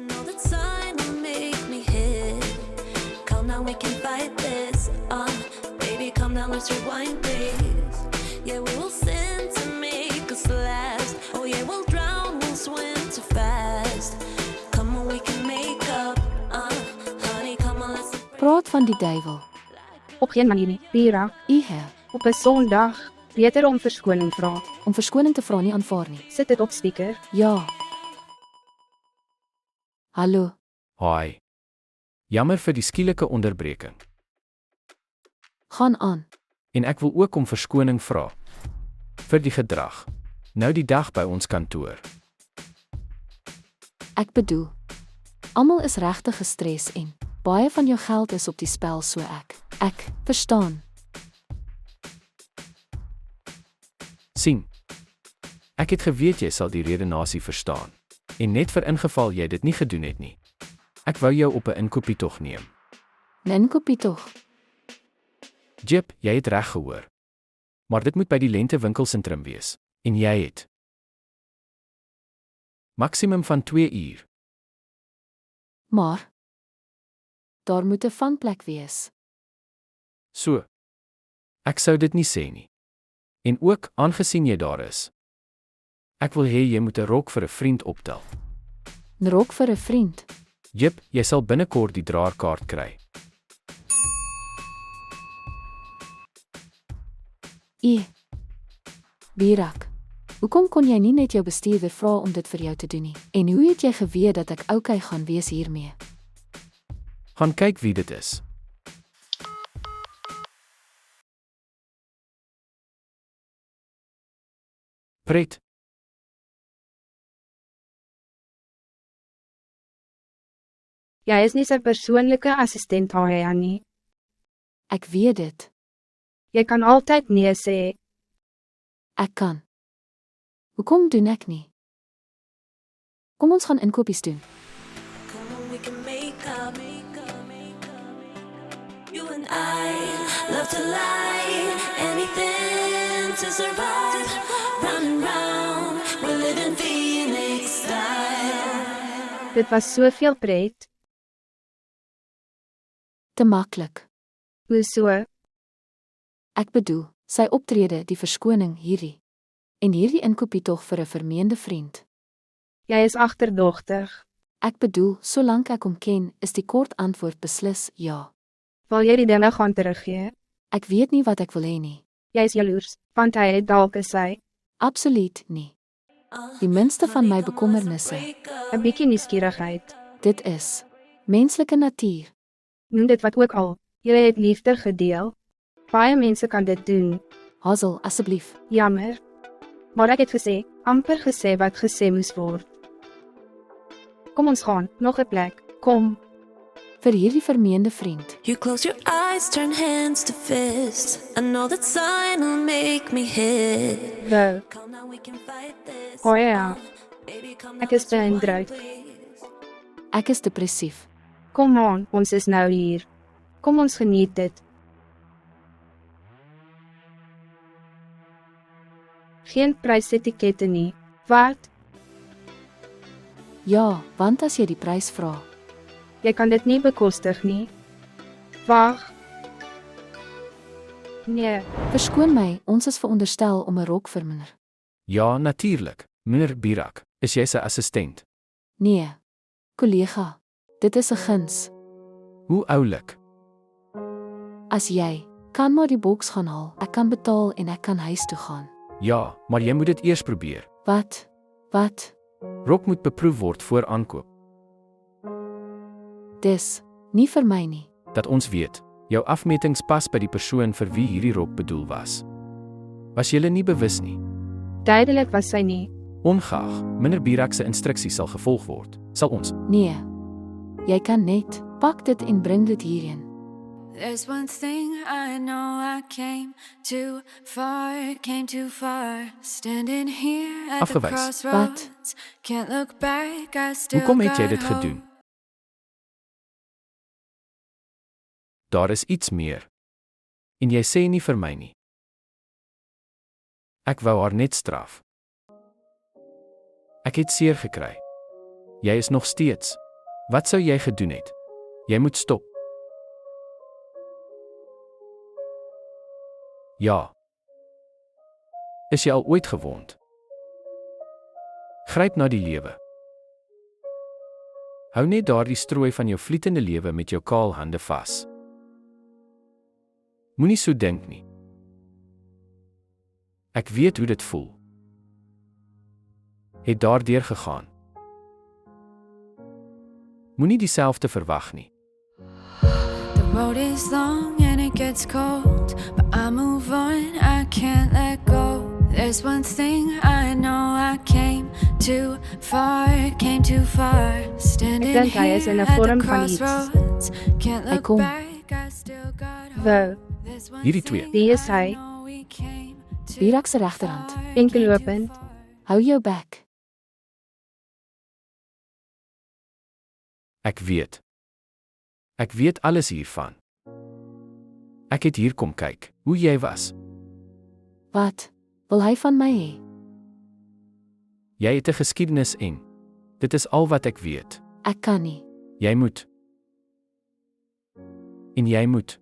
know that sign will make me hit. Come now, we can fight this. Baby, come now, let's rewind this. Yeah, we will sin to make us last. Oh yeah, we'll drown, we'll swim too fast. Come on, we can make up. Honey, come on, let's. Praat van die duiwel. Op geen manier nie, Pira. Ihe, Op 'n Sondag. Beter om verskoning vra. om verskoning te vra nie aanvaar nie. Sit dit op speaker. Ja. Hallo, Haai. Jammer vir die skielike onderbreking. gaan aan. En ek wil ook om verskoning vra vir die gedrag. Nou die dag by ons kantoor. Ek bedoel, almal is regtig gestres en baie van jou geld is op die spel, so ek verstaan. Sien. Ek het geweet jy sal die redenasie verstaan. En net vir ingeval jy dit nie gedoen het nie. Ek wou jou op 'n inkopietog neem. Ninkopie tog. Jip, jy het reg gehoor. Maar dit moet by die lentewinkelsentrum wees. En jy het maksimum van 2 uur. Maar daar moet 'n vanplek wees. So. Ek sou dit nie sê nie. En ook, aangesien jy daar is. Ek wil hê jy moet 'n rok vir 'n vriend optel. 'n Rok vir 'n vriend. Jip, jy sal binnekort die draerkaart kry. Birak, hoekom kon jy nie net jou bestuurder vra om dit vir jou te doen nie? En hoe het jy geweet dat ek oukei gaan wees hiermee? Gaan kyk wie dit is. Pret, Jy is nie sy persoonlike assistent Haya nie. Ek weet dit. Jy kan altyd nee sê. Ek kan. Hoekom doen ek nie? Kom ons gaan inkopies doen. Come on, we can make up. You and I love to lie, anything to survive. Round and round, we live in Phoenix style. Dit was soveel pret. Te maklik. Hoe so? Ek bedoel, sy optrede, die verskoning hierdie. En hierdie inkopie tog vir 'n vermeende vriend. Jy is agterdogtig. Ek bedoel, solank ek hom ken, is die kort antwoord beslis ja. Wil jy die dinge gaan teruggee? Ek weet nie wat ek wil hê nie. Jy is jaloers, want hy het dalk is sy. Absoluut nie. Die minste van my bekommernisse, 'n bietjie nuuskierigheid. dit is menslike natuur. Noem dit wat ook al. Jy het liefde gedeel. Baie mense kan dit doen. Hazel, asseblief. Jammer. Maar ek het gesê, amper gesê wat gesê moes word. Kom ons gaan, nog 'n plek. Kom. Vir hierdie vermeende vriend. You close your eyes, turn hands to fists. I know that sign will make me hit. Wou. Come now, we can fight this. O ja, Baby, come ek now, is beïndruk. Ek is depressief. Kom aan, ons is nou hier. Kom ons geniet dit. Geen prysetikette nie. Wat? Ja, want as jy die prys vra, Jy kan dit nie bekostig nie. Wag. Nee, verskoon my, ons is veronderstel om 'n rok vir meneer. Ja, natuurlik. Meneer Birak, is jy sy assistent? Nee, kollega, dit is 'n guns. Hoe oulik. As jy kan maar die boks gaan haal, ek kan betaal en ek kan huis toe gaan. Ja, maar jy moet dit eers probeer. Wat? Rok moet beproef word voor aankoop, Dis nie vir my nie. dat ons weet, jou afmetings pas by die persoon vir wie hierdie rok bedoel was. Was julle nie bewus nie? duidelik was sy nie. Ongeag, meneer Birak se instruksies sal gevolg word, sal ons. Nee, jy kan net, pak dit en bring dit hierheen. There's one thing I know, I came too far, standing here at the Afgewys. crossroads. Can't look back, I still Hoekom het jy got dit hope. gedoen? Daar is iets meer. En jy sê nie vir my nie. Ek wou haar net straf. Ek het seer gekry. Jy is nog steeds Wat sou jy gedoen het? Jy moet stop. Ja. Is jy al ooit gewond? Gryp na die lewe. Hou net daardie strooi van jou vlietende lewe met jou kaal hande vas. Moenie so dink nie. Ek weet hoe dit voel. Het daardeur gegaan. Moenie dieselfde verwag nie. The road is long and it gets cold, but I move on, I can't let go. There's one thing I know, I came too far, standing dink hy is in 'n here at vorm the van iets. crossroads. Can't Hy look kom. back, I still got hope. Wou, There's one Hierdie thing twee. Wie is hy? I know we came too Birak se regterhand. far, Enkellopend. Hou jou bek. Ek weet. Ek weet alles hiervan. Ek het hier kom kyk, hoe jy was. Wat wil hy van my hê? Jy het 'n geskiedenis en dit is al wat ek weet. Ek kan nie. Jy moet. En jy moet.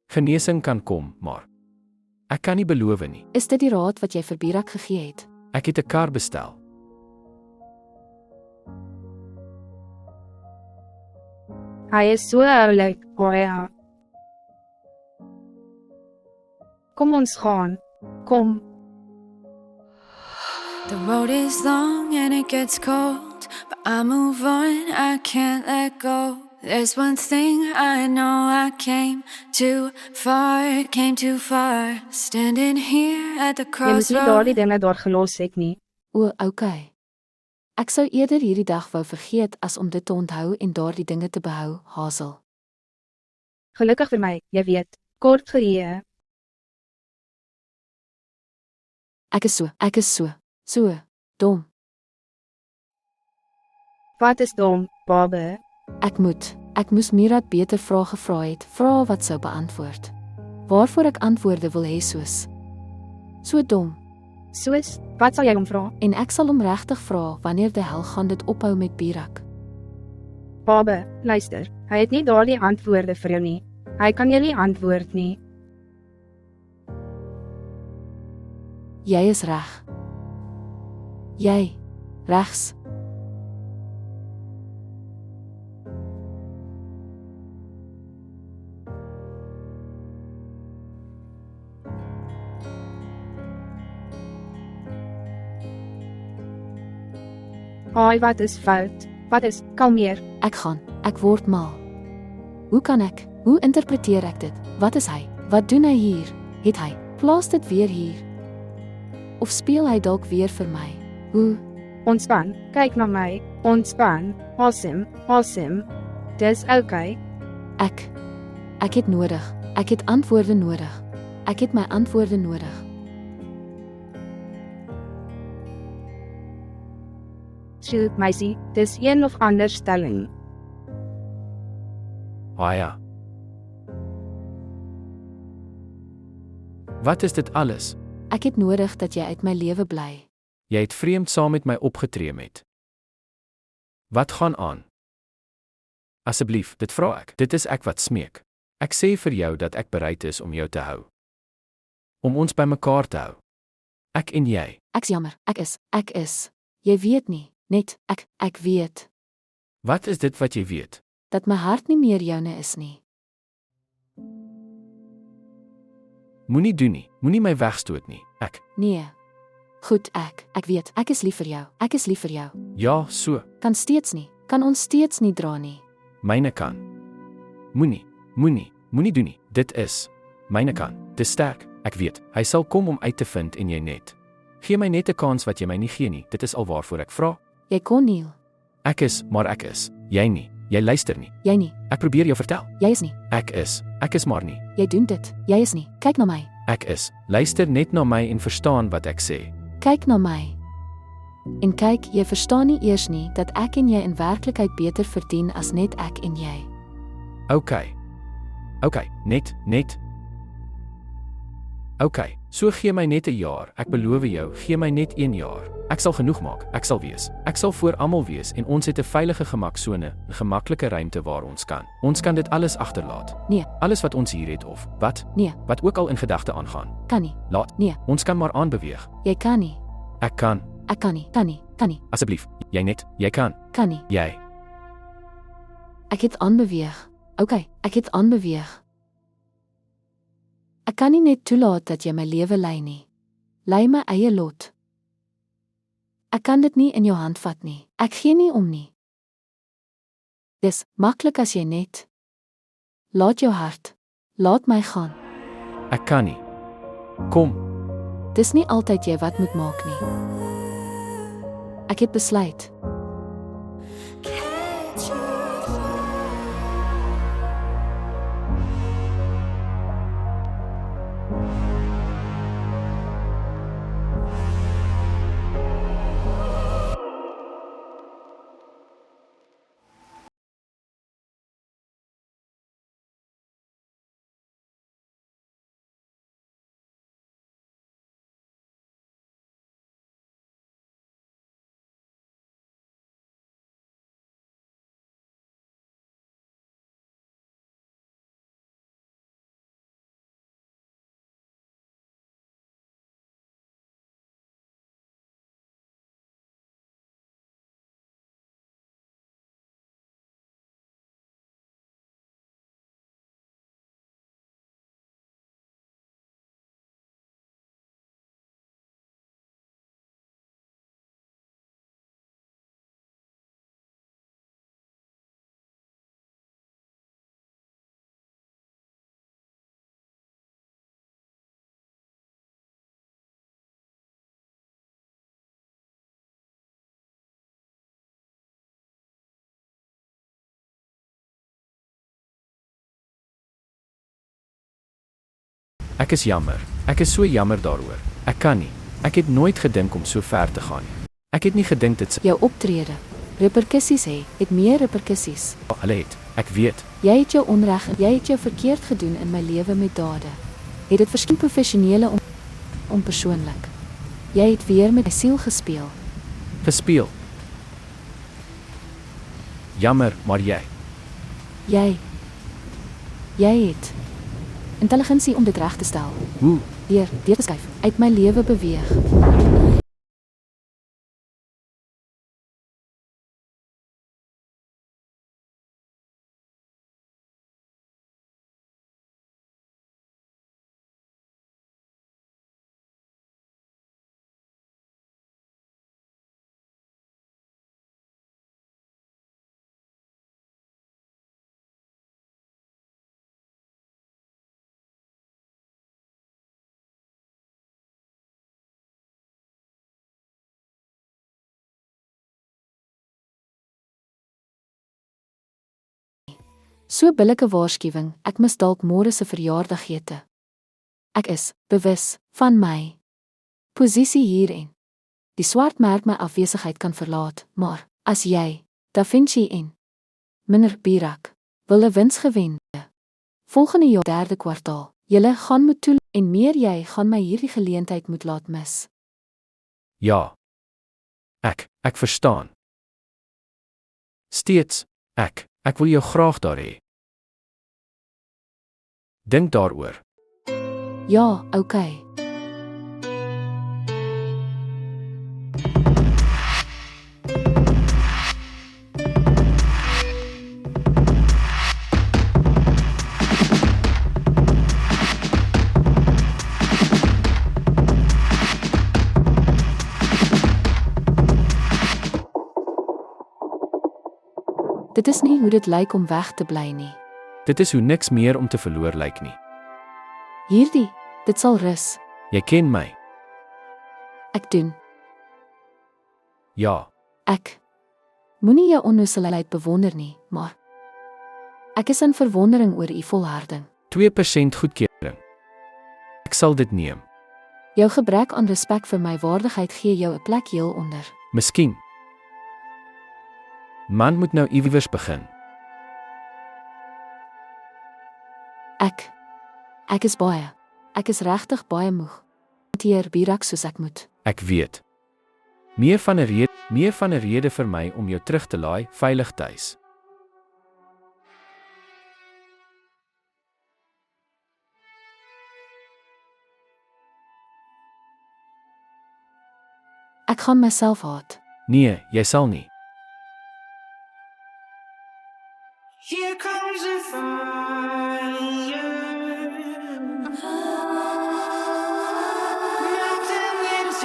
Genesing kan kom, maar ek kan nie beloof nie. Is dit die raad wat jy vir Birak gegee het? Ek het 'n kar bestel. Hy is so oulik, ja. Kom ons gaan. Kom. The road is long and it gets cold, but I move on, I can't let go. There's one thing I know, I came too far, standing here at the Jy moet nie daardie crossroads. dinge daar gelos het nie. O, okay. Ek sou eerder hierdie dag wou vergeet as om dit te onthou en daardie dinge te behou, Hazel. Gelukkig vir my, jy weet, kort geheue. Ek is so dom. Wat is dom, Babe? Ek moes Mirat beter vrae gevra het, vrae wat sou beantwoord. Waarvoor ek antwoorde wil hê soos. So dom. Soos, wat sal jy hom vra? En ek sal hom regtig vra wanneer die hel gaan dit ophou met Birak. Babe, luister, hy het nie daardie antwoorde vir jou nie. Hy kan jou nie antwoord nie. Jy is reg. Jy, regs. Ai, wat is fout? Wat is, kalmeer. Ek word mal. Hoe kan ek? Hoe interpreteer ek dit? Wat is hy? Wat doen hy hier? Het hy? Plaas dit weer hier? Of speel hy dalk weer vir my? Hoe? Ontspan, kyk na my. Ontspan, asem. Dis okay. Ek het nodig. Ek het antwoorde nodig. Ek het my antwoorde nodig. Sjoe, meisie, dis een of ander stelling. Ja. Wat is dit alles? Ek het nodig dat jy uit my lewe bly. Jy het vreemd saam met my opgetree met. Wat gaan aan? Asseblief, dit vra ek. Dit is ek wat smeek. Ek sê vir jou dat ek bereid is om jou te hou. Om ons by mekaar te hou. Ek en jy. Ek's jammer. Ek is. Jy weet nie, net ek weet Wat is dit wat jy weet? dat my hart nie meer joune is nie. Moenie doen nie. Moenie my wegstoot nie. Ek. Nee. Goed, ek weet. Ek is lief vir jou. Ek is lief vir jou. Ja, so. Kan ons steeds nie dra nie. Myne kan. Moenie doen nie. Dit is. Myne kan. Dis sterk. Ek weet. Hy sal kom om uit te vind en jy net. Gee my net 'n kans wat jy my nie gee nie. Dit is al waarvoor ek vra. Jy kon nie. Ek is, maar ek is. Jy nie. Jy luister nie. Jy nie. Ek probeer jou vertel. Jy is nie. Ek is maar nie. Jy doen dit. Jy is nie. Kyk na my. Ek is. Luister net na my en verstaan wat ek sê. Kyk na my. En kyk, jy verstaan nie eers nie dat ek en jy in werklikheid beter verdien as net ek en jy. Okay, net. Okay, so gee my net 'n jaar. Ek beloof jou, gee my net 1 jaar. Ek sal genoeg maak. Ek sal wees. Ek sal voor almal wees en ons het 'n veilige gemaksone, 'n gemaklike ruimte waar ons kan. Ons kan dit alles agterlaat. Nee, Alles wat ons hier het of wat? nee, Wat ook al in gedagte aangaan. kan nie. Laat. Nee, Ons kan maar aanbeweeg. jy kan nie. Ek kan. Ek kan nie. Kan nie. Kan nie. Asseblief, jy net. Jy kan. Kan nie. Jy. Ek het aanbeweeg. Okay, ek het aanbeweeg. Ek kan nie net toelaat dat jy my lewe lei nie. Lei my eie lot. Ek kan dit nie in jou hand vat nie. Ek gee nie om nie. Dis maklik as jy net. Laat jou hart. Laat my gaan. Ek kan nie. Kom. Dis nie altyd jy wat moet maak nie. Ek het besluit. Ek is jammer. Ek is so jammer daaroor. Ek kan nie. Ek het nooit gedink om so ver te gaan nie. Ek het nie gedink dit sou Jou optrede. Reperkusies het meer reperkusies. hulle het. Ek weet. Jy het jou onreg en jy het jou verkeerd gedoen in my lewe met dade. Het dit verskyn professionele onpersoonlik. Jy het weer met my siel gespeel. Gespeel. Jammer, maar jy. Jy het intelligensie om dit reg te stel. Hoe? Deur te skuif, uit my lewe beweeg. So billike waarskuwing, ek mis dalk môre se verjaardagete. Ek is bewus van my posisie hier en die swart merk my afwesigheid kan verlaat, maar as jy, Da Vinci en Meneer Birak, wil 'n wins gewen. Volgende jaar 3de kwartaal, julle gaan moet toe en meer jy gaan my hierdie geleentheid moet laat mis. Ja. Ek verstaan. Steeds, ek wil jou graag daar hê. Dink daaroor. Ja, okay. Dit is nie hoe dit lyk om weg te bly nie. Dit is hoe niks meer om te verloor lyk nie. Hierdie, dit sal rus. Jy ken my. Ek doen. Ja, Ek moenie jou onnoselheid bewonder nie, maar ek is in verwondering oor u volharding. 2% goedkeuring. Ek sal dit neem. Jou gebrek aan respek vir my waardigheid gee jou 'n plek heel onder. Miskien. Man moet nou iewers begin. Ek is baie Ek is regtig baie moeg. Hanteer Birak soos ek moet. Ek weet. Meer van 'n rede vir my om jou terug te laai veilig tuis. Ek gaan myself haat. Nee, jy sal nie. Here comes a fire, melting in tires,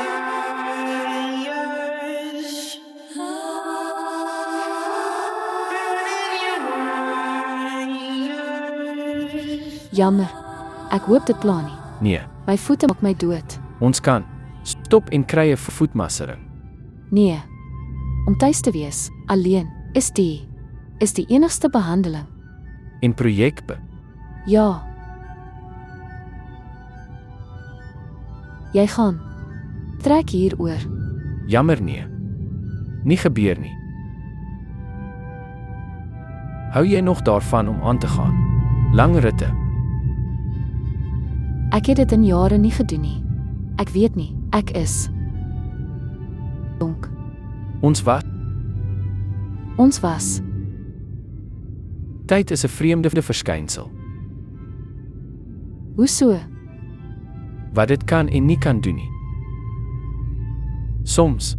burning your wires. Jammer. Ek hoop dit pla nie. Nee, My voete maak my dood. ons kan. Stop en kry 'n voetmassering. Nee. Om tuis te wees, alleen, is die enigste behandeling. En projekbe. Ja. Jy gaan. Trek hier oor. Jammer nee. Nie gebeur nie. Hou jy nog daarvan om aan te gaan? Lang ritte. Ek het dit in jare nie gedoen nie. Ek weet nie, ek is donk. Ons Was. Tyd is 'n vreemde verskynsel. Hoe so? Wat dit kan en nie kan doen nie. Soms.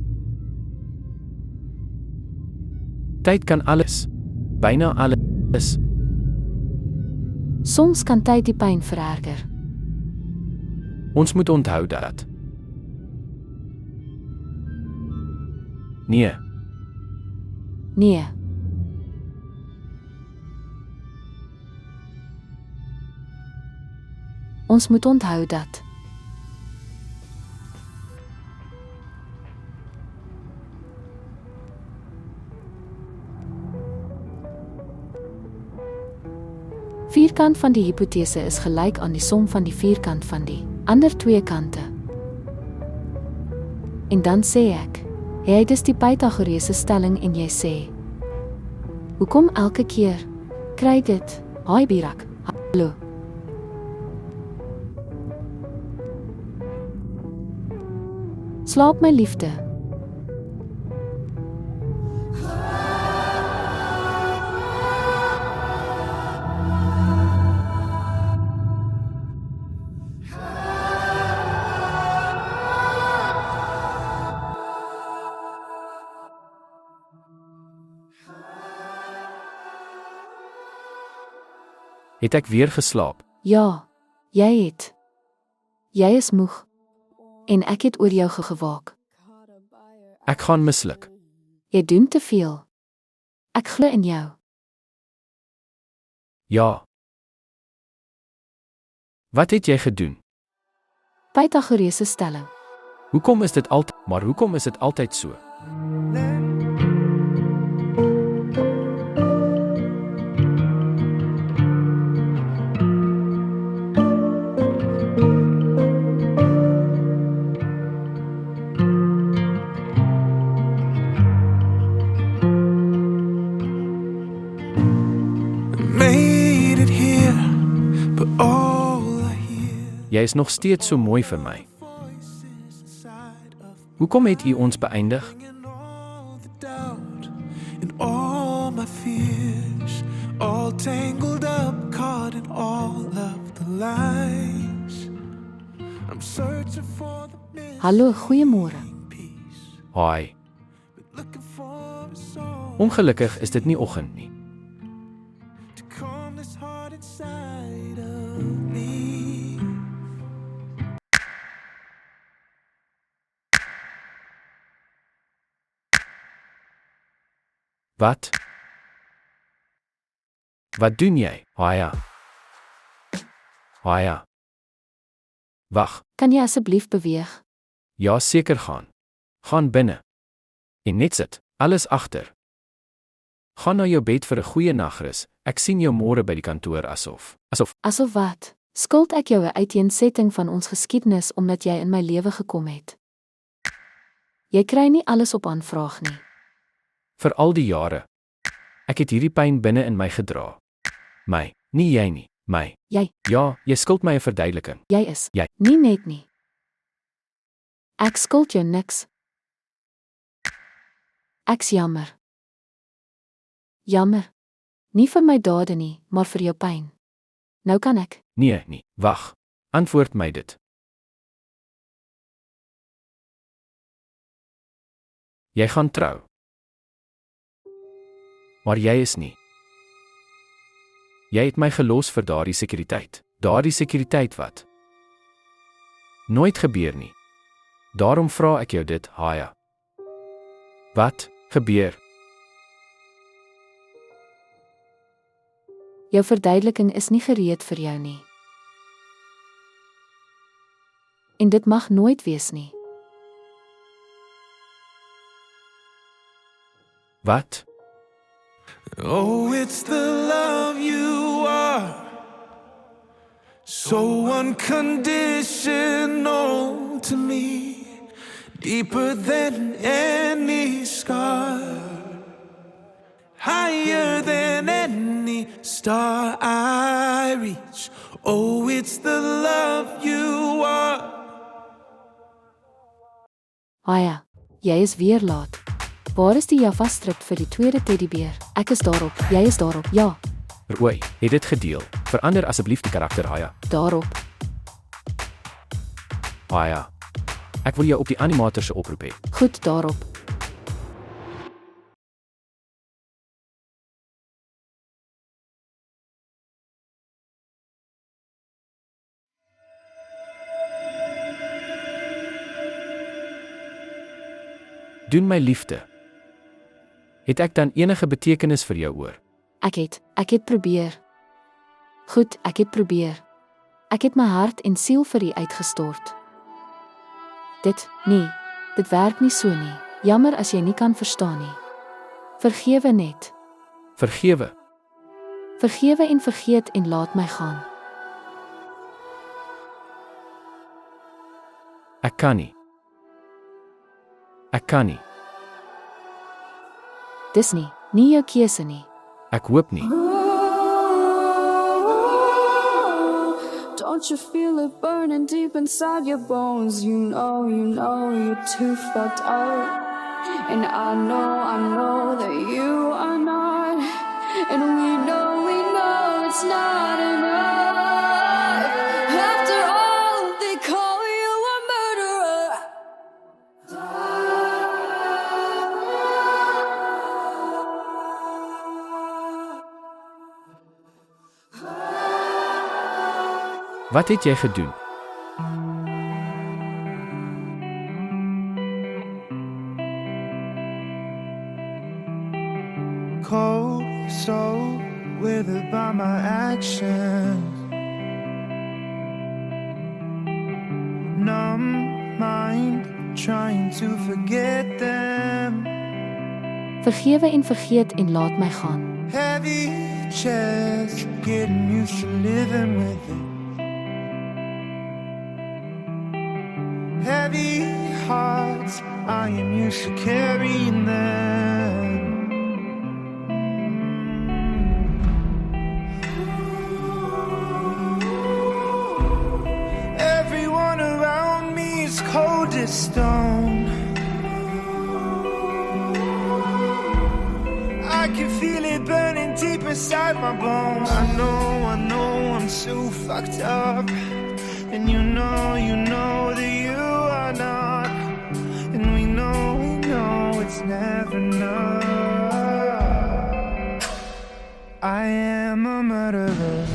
Tyd kan alles. Byna alles. Soms kan tyd die pyn vererger. Ons moet onthou dat. Nee, Nee. Ons moet onthou dat. Vierkant van die hipotese is gelyk aan die som van die vierkant van die ander twee kante. En dan sê ek, jy dis die Pythagoreese stelling en jy sê, hoekom elke keer kry dit? Haai Birak, hallo. Slaap my liefde. het ek weer geslaap. Ja, jy het. Jy is moeg. En ek het oor jou gewaak. Ek gaan misluk. Jy doen te veel. Ek glo in jou. Ja. Wat het jy gedoen? Pythagoreese stelling. Hoekom is dit altyd so? Made it here, but all I hear Jy is nog steeds so mooi vir my. voices inside of Hoekom het u ons beëindig? and all the doubt and all my fears, all tangled up, caught in all of the lies. I'm searching for the missing Hallo, goeiemôre. piece, Haai. but looking for a song Ongelukkig is dit nie oggend nie. to calm this heart inside of me. Wat? Wat doen jy? Haia. Haia. Wag. Kan jy asseblief beweeg? Ja, seker gaan. Gaan binne. En net sit. Alles agter. Gaan na jou bed vir 'n goeie nagrus. Ek sien jou môre by die kantoor asof. Asof wat? Skuld ek jou 'n uiteensetting van ons geskiedenis omdat jy in my lewe gekom het? Jy kry nie alles op aanvraag nie. Vir al die jare. Ek het hierdie pyn binne in my gedra. My, nie jy nie. My. Jy, Ja, jy skuld my 'n verduideliking. jy is. Jy. Nie net nie. Ek skuld jou niks. Ek's jammer. Jammer. Nie vir my dade nie, maar vir jou pyn. Nou kan ek. Nee, wag. Antwoord my dit. Jy gaan trou. Maar jy is nie. Jy het my gelos vir daardie sekuriteit. Daardie sekuriteit wat nooit gebeur nie. Daarom vra ek jou dit, Haya. Wat gebeur? Jou verduideliking is nie gereed vir jou nie. En dit mag nooit wees nie. Wat? Oh, it's the love you are, so unconditional to me, deeper than any scar, higher than any star I reach. Oh, it's the love you are. Haya, jy is weer laat. Waar is die Java-strip vir die tweede teddybeer? Ek is daarop, jy is daarop, ja, Rooi, het dit gedeel. Verander asseblief die karakter, Haya. daarop. Haya. Ek wil jou op die animator se oproep hê. Goed, daarop. Doen my liefde. Het ek dan enige betekenis vir jou oor? Ek het probeer. Goed, ek het probeer. Ek het my hart en siel vir u uitgestort. Dit werk nie so nie. Jammer as jy nie kan verstaan nie. Vergewe net. Vergewe. Vergewe en vergeet en laat my gaan. Ek kan nie. Ek kan nie. Dis nie jou keuse nie. Ek hoop nie. Don't you feel it burning deep inside your bones? You know you're too fucked up. And I know that you are not. And we know it's not enough. After all, they call you a murderer. Wat het jy gedoen? Cold soul, withered by my actions. Numb mind, trying to forget them. Vergewe en vergeet en laat my gaan. Heavy chest, getting used to living with it. Heavy hearts, I am used to carrying them. Everyone around me is cold as stone. I can feel it burning deep inside my bones. I know I'm so fucked up. And you know that you are not. And we know it's never enough. I am a murderer.